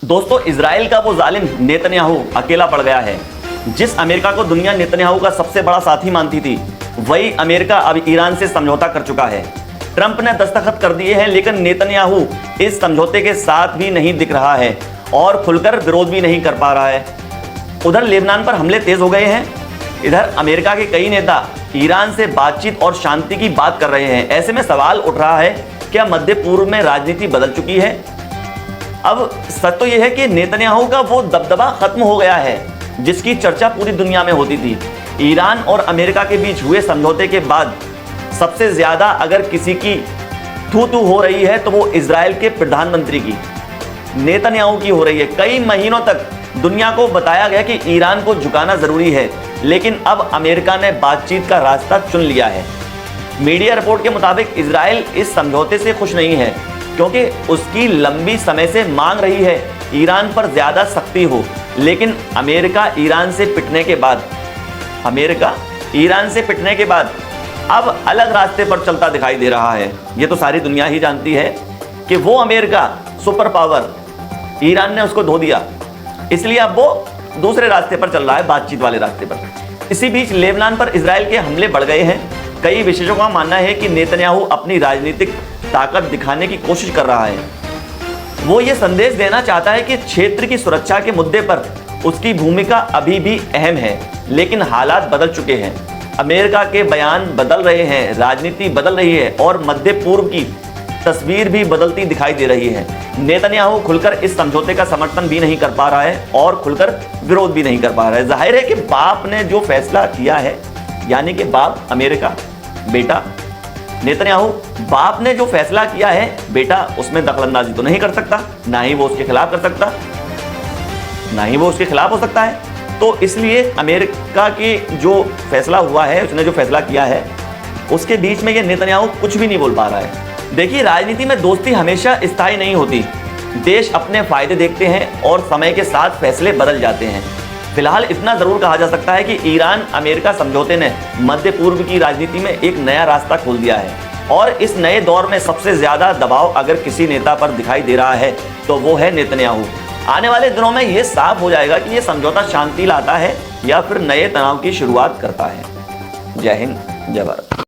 दोस्तों, इजराइल का वो जालिम नेतन्याहू अकेला पड़ गया है। जिस अमेरिका को दुनिया नेतन्याहू का सबसे बड़ा साथी मानती थी, वही अमेरिका अब ईरान से समझौता कर चुका है। ट्रंप ने दस्तखत कर दिए हैं, लेकिन नेतन्याहू इस समझौते के साथ भी नहीं दिख रहा है और खुलकर विरोध भी नहीं कर पा रहा है। उधर लेबनान पर हमले तेज हो गए हैं। इधर अमेरिका के कई नेता ईरान से बातचीत और शांति की बात कर रहे हैं। ऐसे में सवाल उठ रहा है, क्या मध्य पूर्व में राजनीति बदल चुकी है? अब सच तो यह है कि नेतन्याहू का वो दबदबा खत्म हो गया है जिसकी चर्चा पूरी दुनिया में होती थी। ईरान और अमेरिका के बीच हुए समझौते के बाद सबसे ज्यादा अगर किसी की थू थू हो रही है तो वो इजराइल के प्रधानमंत्री की, नेतन्याहू की हो रही है। कई महीनों तक दुनिया को बताया गया कि ईरान को झुकाना जरूरी है, लेकिन अब अमेरिका ने बातचीत का रास्ता चुन लिया है। मीडिया रिपोर्ट के मुताबिक इजराइल इस समझौते से खुश नहीं है, क्योंकि उसकी लंबी समय से मांग रही है ईरान पर ज्यादा सख्ती हो। लेकिन अमेरिका ईरान से पिटने के बाद अब अलग रास्ते पर चलता दिखाई दे रहा है। ये तो सारी दुनिया ही जानती है कि वो अमेरिका सुपर पावर, ईरान ने उसको धो दिया, इसलिए अब वो दूसरे रास्ते पर चल रहा है, बातचीत वाले रास्ते पर। इसी बीच लेबनान पर इजराइल के हमले बढ़ गए हैं। कई विशेषज्ञों का मानना है कि नेतन्याहू अपनी राजनीतिक ताकत दिखाने की कोशिश कर रहा है। वो ये संदेश देना चाहता है कि क्षेत्र की सुरक्षा के मुद्दे पर उसकी भूमिका अभी भी अहम है, लेकिन हालात बदल चुके हैं। अमेरिका के बयान बदल रहे हैं, राजनीति बदल रही है और मध्य पूर्व की तस्वीर भी बदलती दिखाई दे रही है। नेतन्याहू खुलकर इस समझौते का समर्थन भी नहीं कर पा रहा है और खुलकर विरोध भी नहीं कर पा रहा है। जाहिर है कि बाप ने जो फैसला किया है, यानी कि बाप अमेरिका, बेटा नेतन्याहू, बाप ने जो फैसला किया है, बेटा उसमें दखलंदाजी तो नहीं कर सकता, ना ही वो उसके खिलाफ कर सकता, ना ही वो उसके खिलाफ हो सकता है। तो इसलिए अमेरिका की जो फैसला हुआ है, उसने जो फैसला किया है, उसके बीच में ये नेतन्याहू कुछ भी नहीं बोल पा रहा है। देखिए, राजनीति में दोस्ती हमेशा स्थायी नहीं होती। देश अपने फायदे देखते हैं और समय के साथ फैसले बदल जाते हैं। फिलहाल इतना जरूर कहा जा सकता है कि ईरान अमेरिका समझौते ने मध्य पूर्व की राजनीति में एक नया रास्ता खोल दिया है और इस नए दौर में सबसे ज्यादा दबाव अगर किसी नेता पर दिखाई दे रहा है तो वो है नेतन्याहू। आने वाले दिनों में ये साफ हो जाएगा कि ये समझौता शांति लाता है या फिर नए तनाव की शुरुआत करता है। जय हिंद, जय भारत।